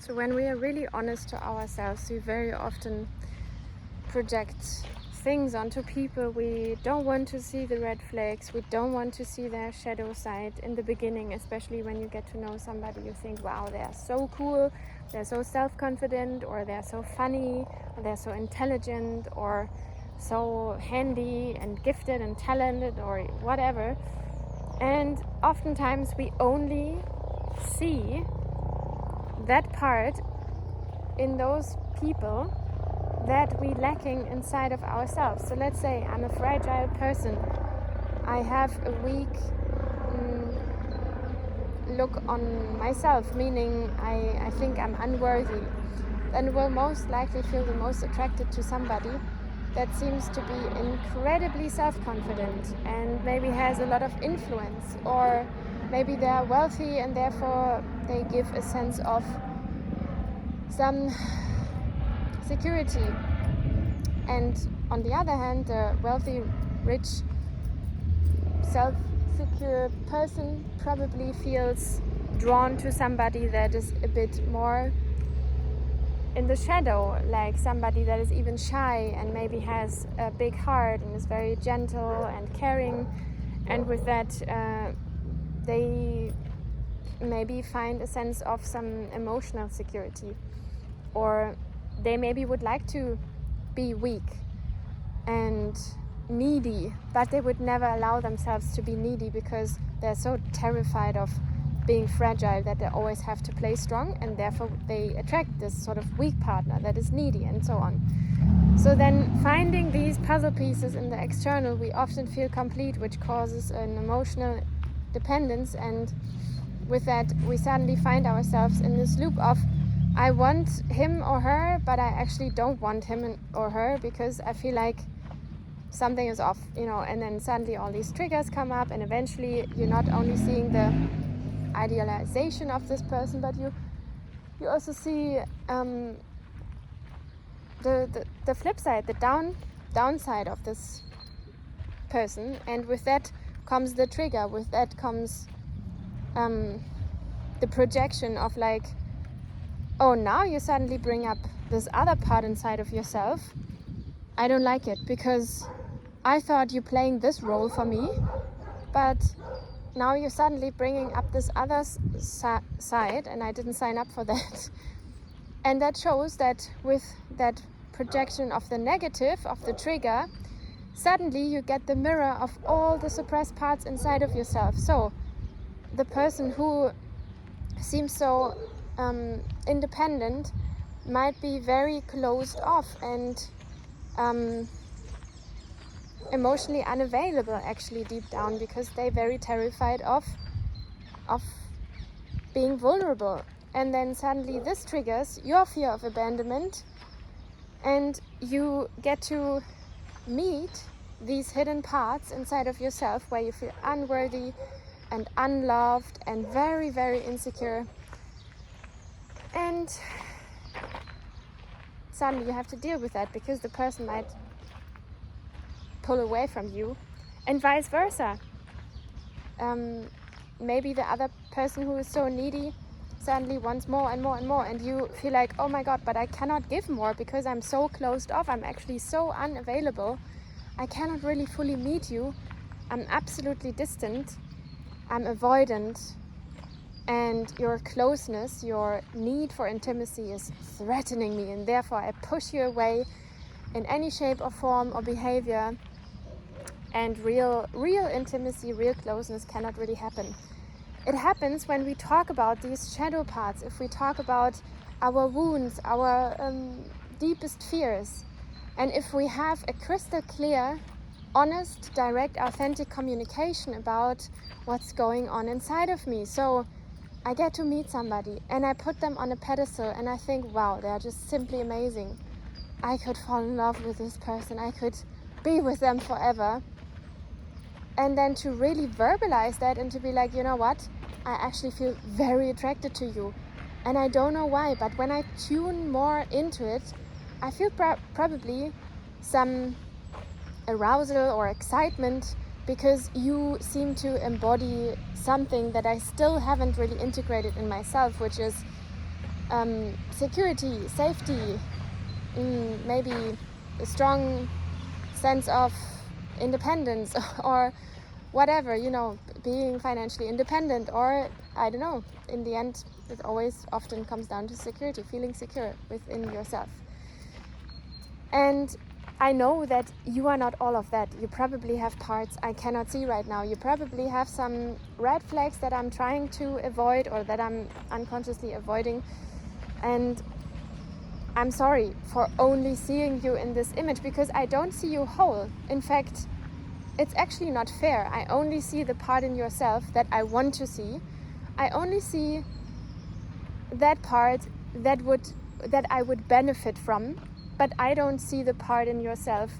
So when we are really honest to ourselves, we very often project things onto people. We don't want to see the red flags. We don't want to see their shadow side in the beginning, especially when you get to know somebody. You think, wow, they're so cool, they're so self-confident, or they're so funny, or they're so intelligent, or so handy and gifted and talented, or whatever. And oftentimes we only see that part in those people that we lacking inside of ourselves. So let's say I'm a fragile person. I have a weak look on myself, meaning I think I'm unworthy. Then will most likely feel the most attracted to somebody that seems to be incredibly self-confident and maybe has a lot of influence, or maybe they're wealthy and therefore they give a sense of some security. And on the other hand, the wealthy, rich, self-secure person probably feels drawn to somebody that is a bit more in the shadow, like somebody that is even shy and maybe has a big heart and is very gentle and caring, and with that they maybe find a sense of some emotional security, or they maybe would like to be weak and needy, but they would never allow themselves to be needy because they're so terrified of being fragile that they always have to play strong, and therefore they attract this sort of weak partner that is needy, and so on. So then finding these puzzle pieces in the external, we often feel complete, which causes an emotional dependence, and with that we suddenly find ourselves in this loop of I want him or her, but I actually don't want him or her because I feel like something is off, and then suddenly all these triggers come up, and eventually you're not only seeing the idealization of this person, but you also see the flip side, the downside of this person, and with that comes the trigger, with that comes the projection of like, oh, now you suddenly bring up this other part inside of yourself. I don't like it because I thought you're playing this role for me, but now you're suddenly bringing up this other side, and I didn't sign up for that. And that shows that with that projection of the negative, of the trigger, suddenly you get the mirror of all the suppressed parts inside of yourself. So the person who seems so independent might be very closed off and emotionally unavailable, actually, deep down, because they're very terrified of being vulnerable. And then suddenly this triggers your fear of abandonment, and you get to meet these hidden parts inside of yourself where you feel unworthy and unloved and very, very insecure. And suddenly you have to deal with that because the person might pull away from you, and vice versa. Maybe the other person who is so needy suddenly wants more and more and more, and you feel like, oh my god, but I cannot give more because I'm so closed off, I'm actually so unavailable, I cannot really fully meet you, I'm absolutely distant, I'm avoidant, and your closeness, your need for intimacy is threatening me, and therefore I push you away in any shape or form or behavior, and real intimacy, real closeness cannot really happen. It happens when we talk about these shadow parts, if we talk about our wounds, our deepest fears, and if we have a crystal clear, honest, direct, authentic communication about what's going on inside of me. So I get to meet somebody and I put them on a pedestal and I think, wow, they're just simply amazing. I could fall in love with this person. I could be with them forever. And then to really verbalize that and to be like, you know what? I actually feel very attracted to you. And I don't know why, but when I tune more into it, I feel probably some arousal or excitement because you seem to embody something that I still haven't really integrated in myself, which is security, safety, maybe a strong sense of independence or whatever, being financially independent, or I don't know, in the end it always often comes down to security, feeling secure within yourself. And I know that you are not all of that. You probably have parts I cannot see right now. You probably have some red flags that I'm trying to avoid or that I'm unconsciously avoiding. And I'm sorry for only seeing you in this image, because I don't see you whole. In fact, it's actually not fair. I only see the part in yourself that I want to see. I only see that part that I would benefit from, but I don't see the part in yourself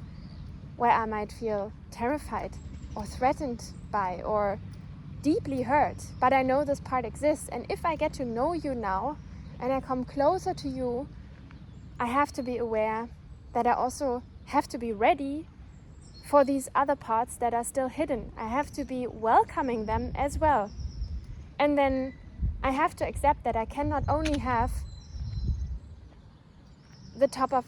where I might feel terrified or threatened by or deeply hurt. But I know this part exists, and if I get to know you now and I come closer to you, I have to be aware that I also have to be ready for these other parts that are still hidden. I have to be welcoming them as well. And then I have to accept that I cannot only have the top of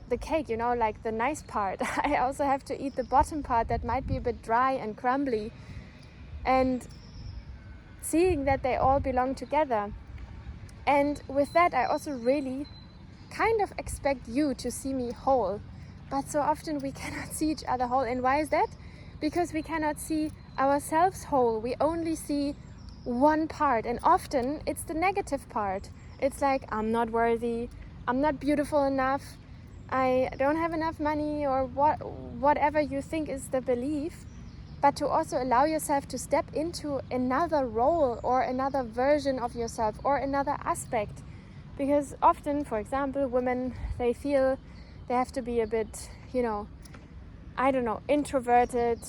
the cake, like the nice part. I also have to eat the bottom part that might be a bit dry and crumbly. And seeing that they all belong together. And with that, I also really kind of expect you to see me whole. But so often we cannot see each other whole. And why is that? Because we cannot see ourselves whole. We only see one part. And often it's the negative part. It's like, I'm not worthy, I'm not beautiful enough, I don't have enough money, or whatever you think is the belief. But to also allow yourself to step into another role or another version of yourself or another aspect. Because often, for example, women, they feel they have to be a bit, introverted.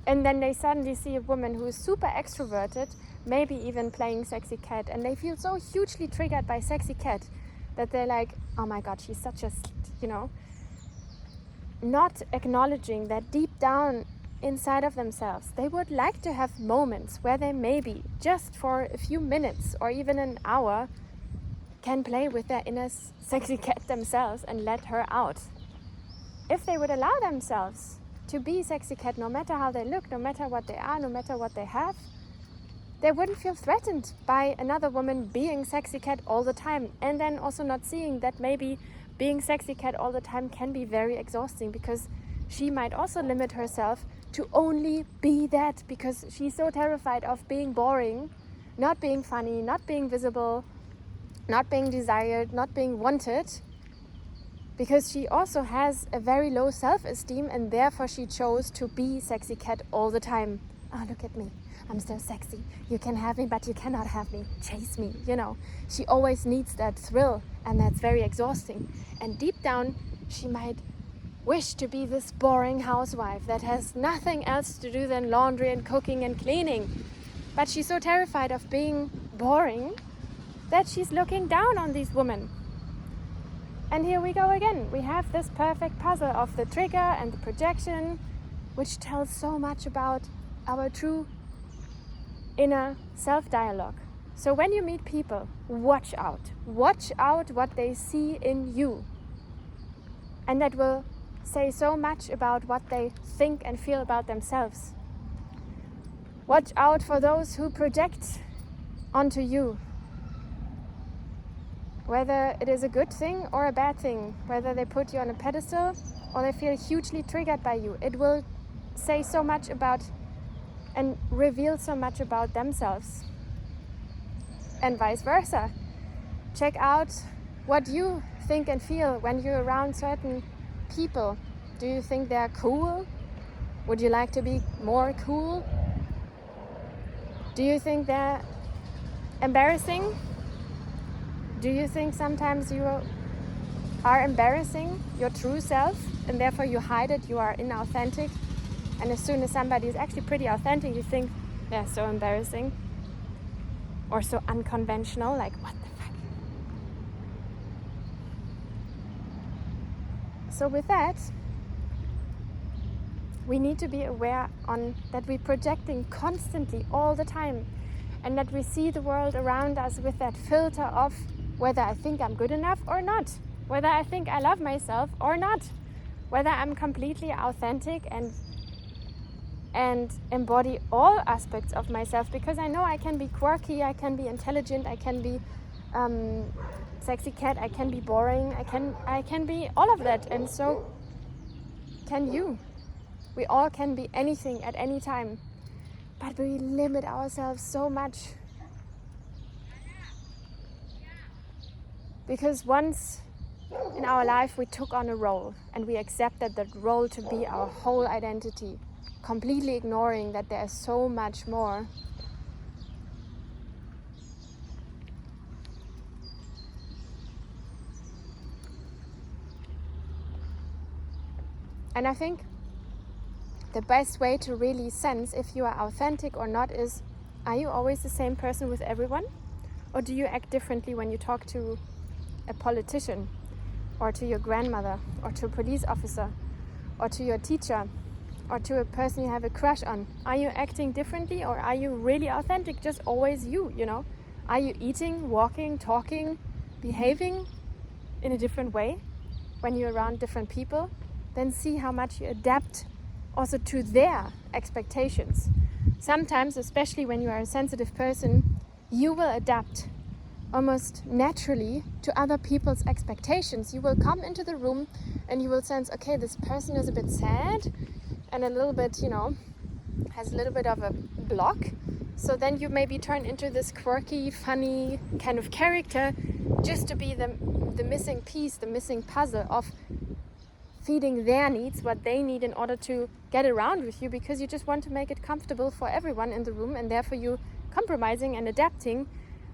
And then they suddenly see a woman who is super extroverted, maybe even playing sexy cat. And they feel so hugely triggered by sexy cat that they're like, oh my God, she's such a, not acknowledging that deep down inside of themselves, they would like to have moments where they maybe just for a few minutes or even an hour can play with their inner sexy cat themselves and let her out. If they would allow themselves to be sexy cat, no matter how they look, no matter what they are, no matter what they have, they wouldn't feel threatened by another woman being sexy cat all the time. And then also not seeing that maybe being sexy cat all the time can be very exhausting, because she might also limit herself to only be that, because she's so terrified of being boring, not being funny, not being visible, not being desired, not being wanted, because she also has a very low self-esteem, and therefore she chose to be sexy cat all the time. Oh, look at me, I'm so sexy, you can have me but you cannot have me, chase me, She always needs that thrill, and that's very exhausting. And deep down she might wish to be this boring housewife that has nothing else to do than laundry and cooking and cleaning. But she's so terrified of being boring that she's looking down on these women. And here we go again. We have this perfect puzzle of the trigger and the projection, which tells so much about our true inner self-dialogue. So when you meet people, watch out. Watch out what they see in you. And that will say so much about what they think and feel about themselves. Watch out for those who project onto you. Whether it is a good thing or a bad thing, whether they put you on a pedestal or they feel hugely triggered by you, it will say so much about and reveal so much about themselves. And vice versa. Check out what you think and feel when you're around certain people. Do you think they're cool? Would you like to be more cool? Do you think they're embarrassing? Do you think sometimes you are embarrassing your true self and therefore you hide it, you are inauthentic? And as soon as somebody is actually pretty authentic, you think they're so embarrassing or so unconventional, like what the fuck? So with that, we need to be aware on that we're projecting constantly all the time, and that we see the world around us with that filter of whether I think I'm good enough or not, whether I think I love myself or not, whether I'm completely authentic and embody all aspects of myself, because I know I can be quirky, I can be intelligent, I can be sexy cat, I can be boring, I can be all of that, and so can you. We all can be anything at any time, but we limit ourselves so much. Because once in our life we took on a role and we accepted that role to be our whole identity, completely ignoring that there is so much more. And I think the best way to really sense if you are authentic or not is, are you always the same person with everyone? Or do you act differently when you talk to a politician, or to your grandmother, or to a police officer, or to your teacher, or to a person you have a crush on? Are you acting differently, or are you really authentic, just always you, you know? Are you eating, walking, talking, behaving in a different way when you're around different people? Then see how much you adapt also to their expectations. Sometimes, especially when you are a sensitive person, you will adapt almost naturally to other people's expectations. You will come into the room and you will sense, okay, this person is a bit sad and a little bit, you know, has a little bit of a block. So then you maybe turn into this quirky, funny kind of character just to be the missing piece, the missing puzzle of feeding their needs, what they need in order to get around with you, because you just want to make it comfortable for everyone in the room, and therefore you compromising and adapting.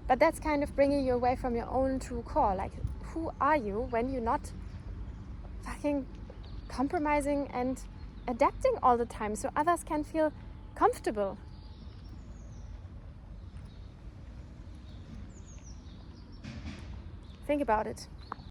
But that's kind of bringing you away from your own true core. Like, who are you when you're not fucking compromising and adapting all the time so others can feel comfortable? Think about it.